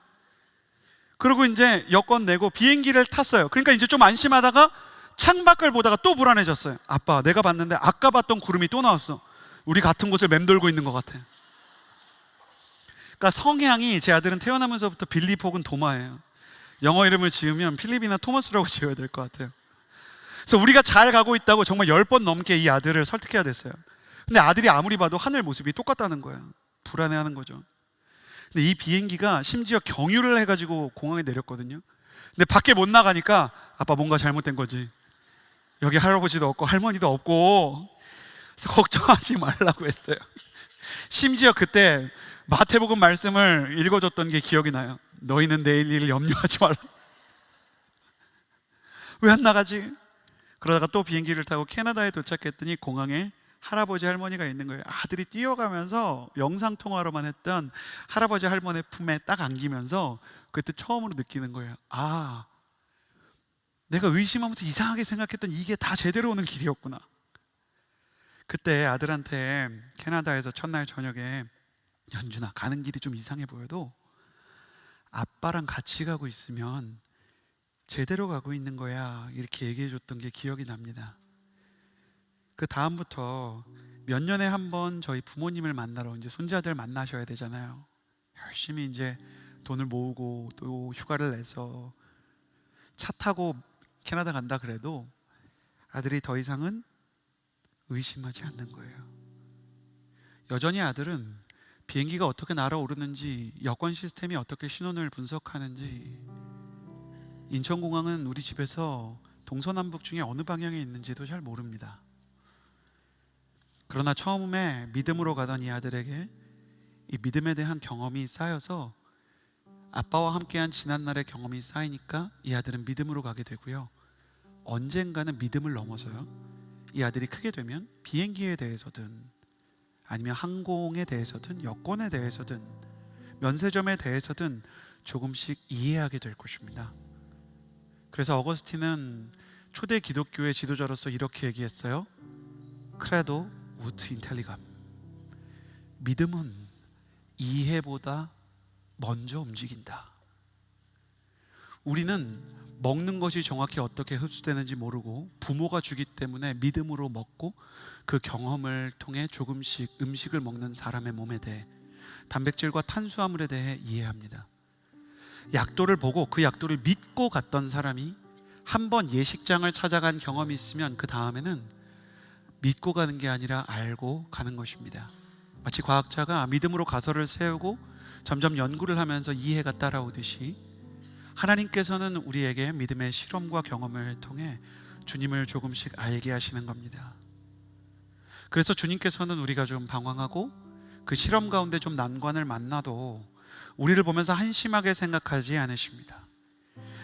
그리고 이제 여권 내고 비행기를 탔어요. 그러니까 이제 좀 안심하다가 창밖을 보다가 또 불안해졌어요. 아빠, 내가 봤는데 아까 봤던 구름이 또 나왔어. 우리 같은 곳을 맴돌고 있는 것 같아. 그러니까 성향이, 제 아들은 태어나면서부터 빌립 혹은 도마예요. 영어 이름을 지으면 필립이나 토마스라고 지어야 될 것 같아요. 그래서 우리가 잘 가고 있다고 정말 10번 넘게 이 아들을 설득해야 됐어요. 근데 아들이 아무리 봐도 하늘 모습이 똑같다는 거예요. 불안해하는 거죠. 근데 이 비행기가 심지어 경유를 해가지고 공항에 내렸거든요. 근데 밖에 못 나가니까 아빠 뭔가 잘못된 거지. 여기 할아버지도 없고 할머니도 없고 그래서 걱정하지 말라고 했어요. 심지어 그때 마태복음 말씀을 읽어줬던 게 기억이 나요. 너희는 내일 일을 염려하지 말라. 왜 안 나가지? 그러다가 또 비행기를 타고 캐나다에 도착했더니 공항에 할아버지 할머니가 있는 거예요. 아들이 뛰어가면서 영상통화로만 했던 할아버지 할머니 품에 딱 안기면서 그때 처음으로 느끼는 거예요. 아, 내가 의심하면서 이상하게 생각했던 이게 다 제대로 오는 길이었구나. 그때 아들한테 캐나다에서 첫날 저녁에 연준아, 가는 길이 좀 이상해 보여도 아빠랑 같이 가고 있으면 제대로 가고 있는 거야, 이렇게 얘기해 줬던 게 기억이 납니다. 그 다음부터 몇 년에 한 번 저희 부모님을 만나러 이제 손자들 만나셔야 되잖아요. 열심히 이제 돈을 모으고 또 휴가를 내서 차 타고 캐나다 간다 그래도 아들이 더 이상은 의심하지 않는 거예요. 여전히 아들은 비행기가 어떻게 날아오르는지, 여권 시스템이 어떻게 신원을 분석하는지, 인천공항은 우리 집에서 동서남북 중에 어느 방향에 있는지도 잘 모릅니다. 그러나 처음에 믿음으로 가던 이 아들에게 이 믿음에 대한 경험이 쌓여서 아빠와 함께한 지난날의 경험이 쌓이니까 이 아들은 믿음으로 가게 되고요, 언젠가는 믿음을 넘어서요, 이 아들이 크게 되면 비행기에 대해서든 아니면 항공에 대해서든 여권에 대해서든 면세점에 대해서든 조금씩 이해하게 될 것입니다. 그래서 어거스틴은 초대 기독교의 지도자로서 이렇게 얘기했어요. 크레도 우트 인텔리감. 믿음은 이해보다 먼저 움직인다. 우리는 먹는 것이 정확히 어떻게 흡수되는지 모르고 부모가 주기 때문에 믿음으로 먹고 그 경험을 통해 조금씩 음식을 먹는 사람의 몸에 대해, 단백질과 탄수화물에 대해 이해합니다. 약도를 보고 그 약도를 믿고 갔던 사람이 한번 예식장을 찾아간 경험이 있으면 그 다음에는 믿고 가는 게 아니라 알고 가는 것입니다. 마치 과학자가 믿음으로 가설을 세우고 점점 연구를 하면서 이해가 따라오듯이 하나님께서는 우리에게 믿음의 실험과 경험을 통해 주님을 조금씩 알게 하시는 겁니다. 그래서 주님께서는 우리가 좀 방황하고 그 실험 가운데 좀 난관을 만나도 우리를 보면서 한심하게 생각하지 않으십니다.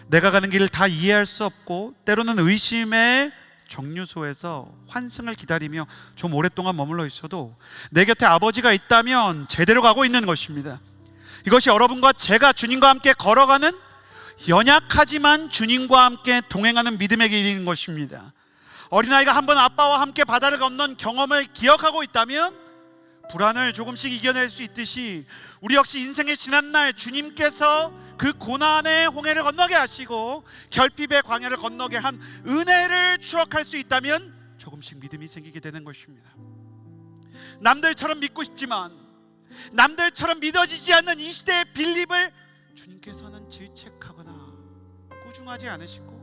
내가 가는 길을 다 이해할 수 없고 때로는 의심의 정류소에서 환승을 기다리며 좀 오랫동안 머물러 있어도 내 곁에 아버지가 있다면 제대로 가고 있는 것입니다. 이것이 여러분과 제가 주님과 함께 걸어가는 연약하지만 주님과 함께 동행하는 믿음의 길인 것입니다. 어린아이가 한번 아빠와 함께 바다를 건넌 경험을 기억하고 있다면 불안을 조금씩 이겨낼 수 있듯이 우리 역시 인생의 지난날 주님께서 그 고난의 홍해를 건너게 하시고 결핍의 광야를 건너게 한 은혜를 추억할 수 있다면 조금씩 믿음이 생기게 되는 것입니다. 남들처럼 믿고 싶지만 남들처럼 믿어지지 않는 이 시대의 빌립을 주님께서는 질책하거나 꾸중하지 않으시고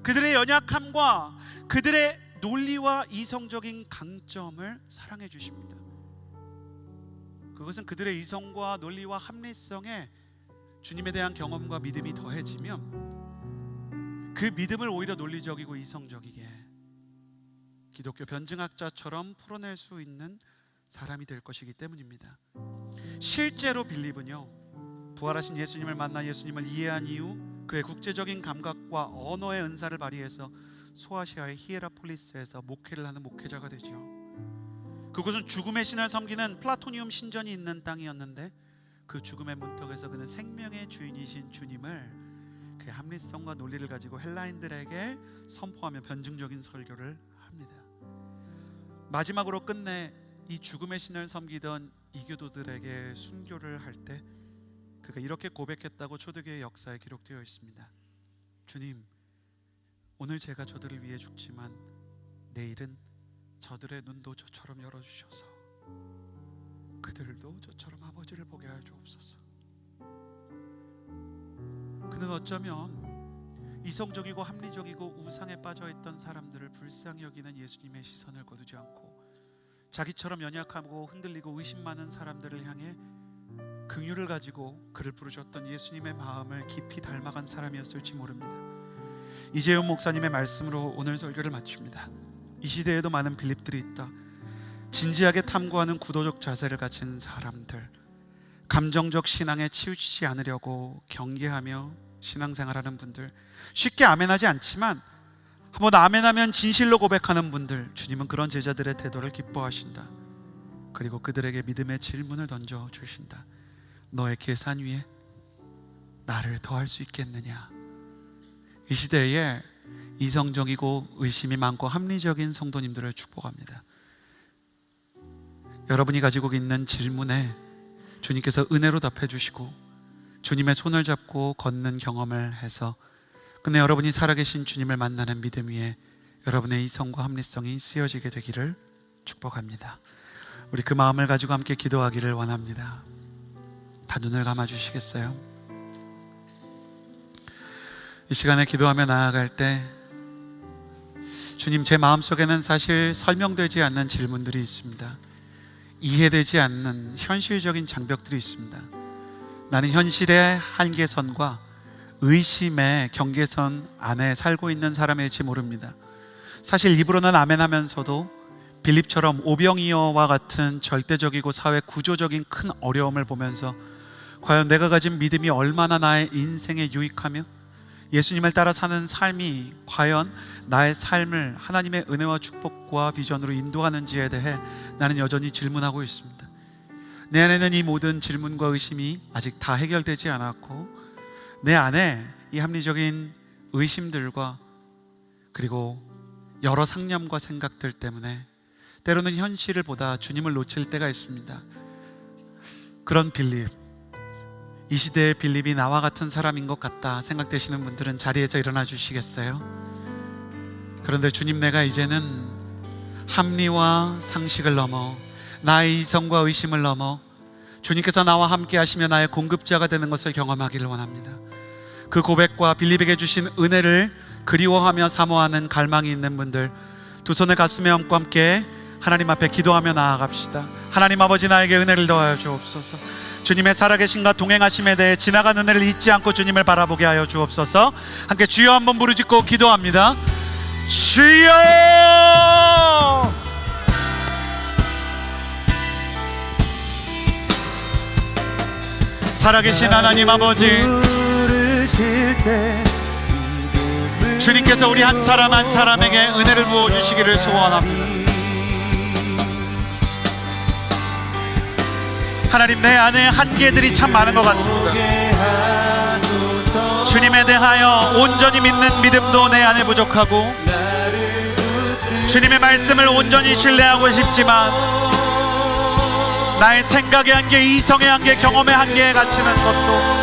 그들의 연약함과 그들의 논리와 이성적인 강점을 사랑해 주십니다. 그것은 그들의 이성과 논리와 합리성에 주님에 대한 경험과 믿음이 더해지면 그 믿음을 오히려 논리적이고 이성적이게 기독교 변증학자처럼 풀어낼 수 있는 사람이 될 것이기 때문입니다. 실제로 빌립은요, 부활하신 예수님을 만나 예수님을 이해한 이후 그의 국제적인 감각과 언어의 은사를 발휘해서 소아시아의 히에라폴리스에서 목회를 하는 목회자가 되죠. 그곳은 죽음의 신을 섬기는 플라토니움 신전이 있는 땅이었는데 그 죽음의 문턱에서 그는 생명의 주인이신 주님을 그의 합리성과 논리를 가지고 헬라인들에게 선포하며 변증적인 설교를 합니다. 마지막으로 끝내 이 죽음의 신을 섬기던 이교도들에게 순교를 할 때 그가 이렇게 고백했다고 초대교회 역사에 기록되어 있습니다. 주님, 오늘 제가 저들을 위해 죽지만 내일은 저들의 눈도 저처럼 열어주셔서 그들도 저처럼 아버지를 보게 하여 주옵소서. 그는 어쩌면 이성적이고 합리적이고 우상에 빠져있던 사람들을 불쌍히 여기는 예수님의 시선을 거두지 않고 자기처럼 연약하고 흔들리고 의심 많은 사람들을 향해 긍휼을 가지고 그를 부르셨던 예수님의 마음을 깊이 닮아간 사람이었을지 모릅니다. 이재훈 목사님의 말씀으로 오늘 설교를 마칩니다. 이 시대에도 많은 빌립들이 있다. 진지하게 탐구하는 구도적 자세를 가진 사람들, 감정적 신앙에 치우치지 않으려고 경계하며 신앙생활하는 분들, 쉽게 아멘하지 않지만 한번 아멘하면 진실로 고백하는 분들, 주님은 그런 제자들의 태도를 기뻐하신다. 그리고 그들에게 믿음의 질문을 던져주신다. 너의 계산 위에 나를 더할 수 있겠느냐? 이 시대에 이성적이고 의심이 많고 합리적인 성도님들을 축복합니다. 여러분이 가지고 있는 질문에 주님께서 은혜로 답해 주시고 주님의 손을 잡고 걷는 경험을 해서 근데 여러분이 살아계신 주님을 만나는 믿음 위에 여러분의 이성과 합리성이 쓰여지게 되기를 축복합니다. 우리 그 마음을 가지고 함께 기도하기를 원합니다. 다 눈을 감아주시겠어요? 이 시간에 기도하며 나아갈 때 주님, 제 마음속에는 사실 설명되지 않는 질문들이 있습니다. 이해되지 않는 현실적인 장벽들이 있습니다. 나는 현실의 한계선과 의심의 경계선 안에 살고 있는 사람일지 모릅니다. 사실 입으로는 아멘하면서도 빌립처럼 오병이어와 같은 절대적이고 사회 구조적인 큰 어려움을 보면서 과연 내가 가진 믿음이 얼마나 나의 인생에 유익하며 예수님을 따라 사는 삶이 과연 나의 삶을 하나님의 은혜와 축복과 비전으로 인도하는지에 대해 나는 여전히 질문하고 있습니다. 내 안에는 이 모든 질문과 의심이 아직 다 해결되지 않았고 내 안에 이 합리적인 의심들과 그리고 여러 상념과 생각들 때문에 때로는 현실을 보다 주님을 놓칠 때가 있습니다. 그런 빌립, 이 시대의 빌립이 나와 같은 사람인 것 같다 생각되시는 분들은 자리에서 일어나 주시겠어요? 그런데 주님, 내가 이제는 합리와 상식을 넘어 나의 이성과 의심을 넘어 주님께서 나와 함께 하시며 나의 공급자가 되는 것을 경험하기를 원합니다. 그 고백과 빌립에게 주신 은혜를 그리워하며 사모하는 갈망이 있는 분들, 두 손을 가슴에 얹고 함께 하나님 앞에 기도하며 나아갑시다. 하나님 아버지, 나에게 은혜를 더하여 주옵소서. 주님의 살아계신과 동행하심에 대해 지나간 은혜를 잊지 않고 주님을 바라보게 하여 주옵소서. 함께 주여 한번 부르짖고 기도합니다. 주여! 살아계신 하나님 아버지, 주님께서 우리 한 사람 한 사람에게 은혜를 부어주시기를 소원합니다. 하나님, 내 안에 한계들이 참 많은 것 같습니다. 주님에 대하여 온전히 믿는 믿음도 내 안에 부족하고 주님의 말씀을 온전히 신뢰하고 싶지만 나의 생각의 한계, 이성의 한계, 경험의 한계에 갇히는 것도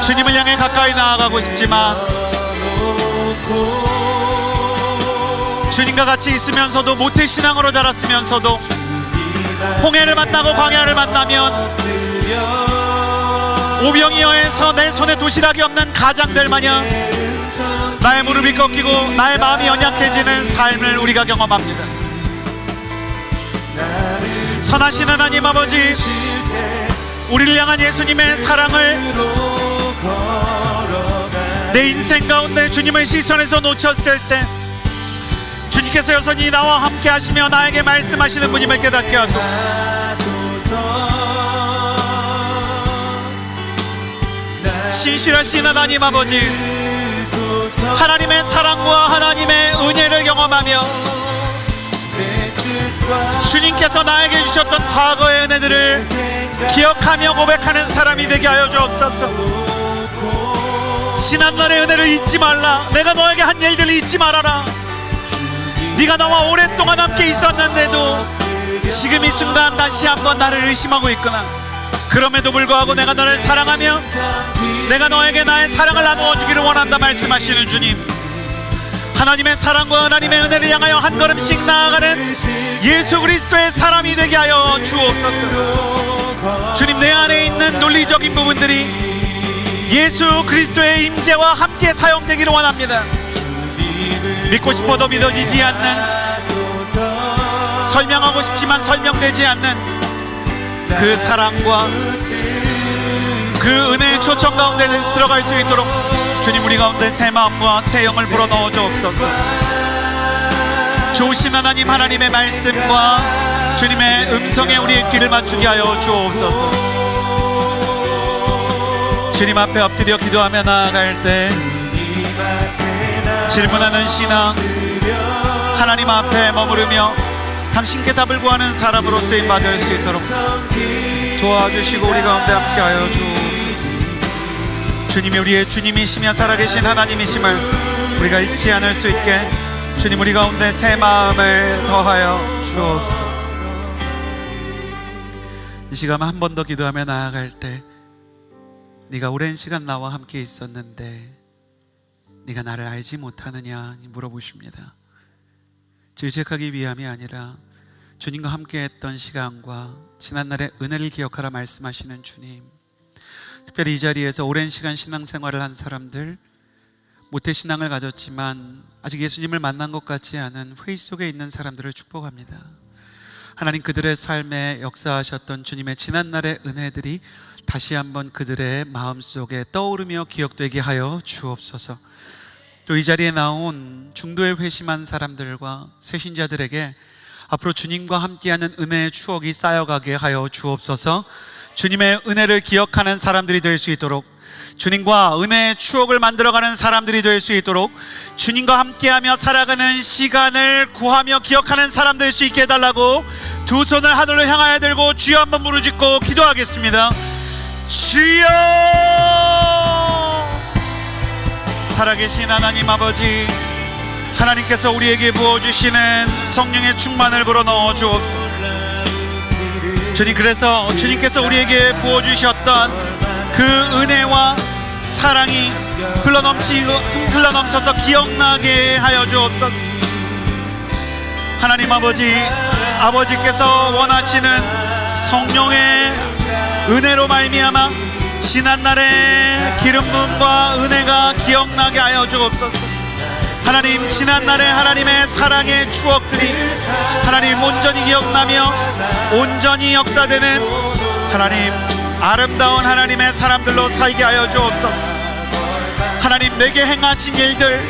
주님을 향해 가까이 나아가고 싶지만 주님과 같이 있으면서도 모태신앙으로 자랐으면서도 홍해를 만나고 광야를 만나면 오병이어에서 내 손에 도시락이 없는 가장들 마냥 나의 무릎이 꺾이고 나의 마음이 연약해지는 삶을 우리가 경험합니다. 선하신 하나님 아버지, 우리를 향한 예수님의 사랑을 내 인생 가운데 주님의 시선에서 놓쳤을 때 주님께서 여전히 나와 함께 하시며 나에게 말씀하시는 분임을 깨닫게 하소서. 신실하신 하나님 아버지, 하나님의 사랑과 하나님의 은혜를 경험하며 주님께서 나에게 주셨던 과거의 은혜들을 기억하며 고백하는 사람이 되게 하여 주옵소서. 지난날의 은혜를 잊지 말라. 내가 너에게 한 일들을 잊지 말아라. 네가 나와 오랫동안 함께 있었는데도 지금 이 순간 다시 한번 나를 의심하고 있구나. 그럼에도 불구하고 내가 너를 사랑하며 내가 너에게 나의 사랑을 나누어 주기를 원한다 말씀하시는 주님, 하나님의 사랑과 하나님의 은혜를 향하여 한 걸음씩 나아가는 예수 그리스도의 사람이 되게 하여 주옵소서. 주님, 내 안에 있는 논리적인 부분들이 예수 그리스도의 임재와 함께 사용되기를 원합니다. 믿고 싶어도 믿어지지 않는, 설명하고 싶지만 설명되지 않는 그 사랑과 그 은혜의 초청 가운데 들어갈 수 있도록 주님, 우리 가운데 새 마음과 새 영을 불어넣어 주옵소서. 좋으신 하나님, 하나님의 말씀과 주님의 음성에 우리의 귀를 맞추게 하여 주옵소서. 주님 앞에 엎드려 기도하며 나아갈 때 질문하는 신앙, 하나님 앞에 머무르며 당신께 답을 구하는 사람으로 쓰임받을 수 있도록 도와주시고 우리 가운데 함께하여 주옵소서. 주님이 우리의 주님이시며 살아계신 하나님이심을 우리가 잊지 않을 수 있게 주님 우리 가운데 새 마음을 더하여 주옵소서. 이 시간 한 번 더 기도하며 나아갈 때 네가 오랜 시간 나와 함께 있었는데 네가 나를 알지 못하느냐 물어보십니다. 질책하기 위함이 아니라 주님과 함께 했던 시간과 지난날의 은혜를 기억하라 말씀하시는 주님, 특별히 이 자리에서 오랜 시간 신앙생활을 한 사람들, 모태신앙을 가졌지만 아직 예수님을 만난 것 같지 않은 회의 속에 있는 사람들을 축복합니다. 하나님, 그들의 삶에 역사하셨던 주님의 지난날의 은혜들이 다시 한번 그들의 마음속에 떠오르며 기억되게 하여 주옵소서. 또 이 자리에 나온 중도에 회심한 사람들과 새신자들에게 앞으로 주님과 함께하는 은혜의 추억이 쌓여가게 하여 주옵소서. 주님의 은혜를 기억하는 사람들이 될 수 있도록, 주님과 은혜의 추억을 만들어가는 사람들이 될 수 있도록, 주님과 함께하며 살아가는 시간을 구하며 기억하는 사람 될 수 있게 해달라고 두 손을 하늘로 향하여 들고 주여 한번 부르짖고 기도하겠습니다. 주여! 살아계신 하나님 아버지, 하나님께서 우리에게 부어주시는 성령의 충만을 불어넣어 주옵소서. 주님, 그래서 주님께서 우리에게 부어주셨던 그 은혜와 사랑이 흘러넘쳐서 기억나게 하여 주옵소서. 하나님 아버지, 아버지께서 원하시는 성령의 은혜로 말미암아 지난날의 기름 부음과 은혜가 기억나게 하여 주옵소서. 하나님, 지난날의 하나님의 사랑의 추억들이 하나님 온전히 기억나며 온전히 역사되는 하나님 아름다운 하나님의 사람들로 살게 하여 주옵소서. 하나님, 내게 행하신 일들,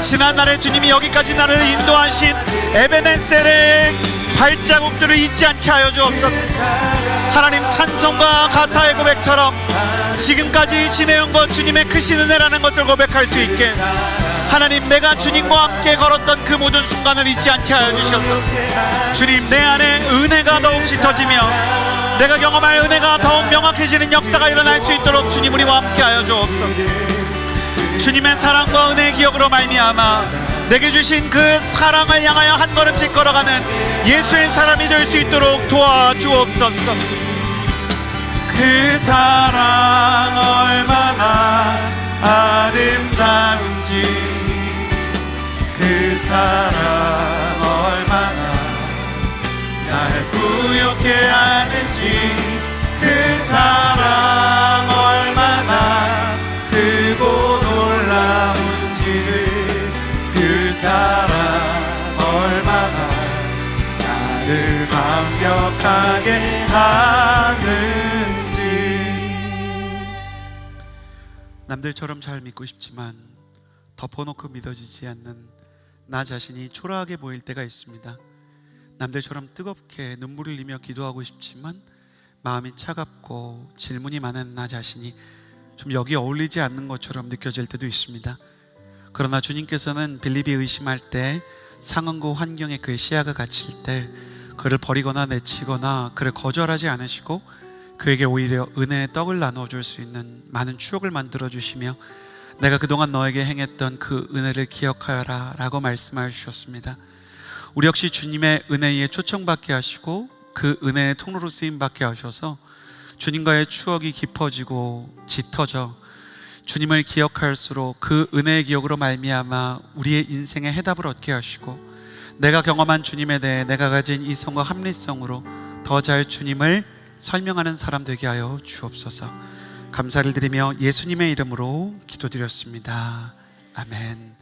지난날의 주님이 여기까지 나를 인도하신 에베네셀의 발자국들을 잊지 않게 하여 주옵소서. 하나님, 찬송과 가사의 고백처럼 지금까지 지내온 것 주님의 크신 은혜라는 것을 고백할 수 있게 하나님, 내가 주님과 함께 걸었던 그 모든 순간을 잊지 않게 하여 주셔서 주님, 내 안에 은혜가 더욱 짙어지며 내가 경험할 은혜가 더욱 명확해지는 역사가 일어날 수 있도록 주님 우리와 함께 하여 주옵소서. 주님의 사랑과 은혜의 기억으로 말미암아 내게 주신 그 사랑을 향하여 한 걸음씩 걸어가는 예수의 사람이 될 수 있도록 도와주옵소서. 그 사랑 얼마나 아름다운지, 그 사랑 얼마나 날 부욕해 하는지, 그 사랑 얼마나 크고 놀라운지를, 그 사랑 얼마나 나를 완벽하게 하는지. 남들처럼 잘 믿고 싶지만 덮어놓고 믿어지지 않는 나 자신이 초라하게 보일 때가 있습니다. 남들처럼 뜨겁게 눈물을 흘리며 기도하고 싶지만 마음이 차갑고 질문이 많은 나 자신이 좀 여기 어울리지 않는 것처럼 느껴질 때도 있습니다. 그러나 주님께서는 빌립이 의심할 때, 상황과 환경에 그의 시야가 갇힐 때 그를 버리거나 내치거나 그를 거절하지 않으시고 그에게 오히려 은혜의 떡을 나눠줄 수 있는 많은 추억을 만들어주시며 내가 그동안 너에게 행했던 그 은혜를 기억하여라 라고 말씀하여 주셨습니다. 우리 역시 주님의 은혜에 초청받게 하시고 그 은혜의 통로로 쓰임받게 하셔서 주님과의 추억이 깊어지고 짙어져 주님을 기억할수록 그 은혜의 기억으로 말미암아 우리의 인생의 해답을 얻게 하시고 내가 경험한 주님에 대해 내가 가진 이성과 합리성으로 더 잘 주님을 설명하는 사람 되게 하여 주옵소서. 감사를 드리며 예수님의 이름으로 기도드렸습니다. 아멘.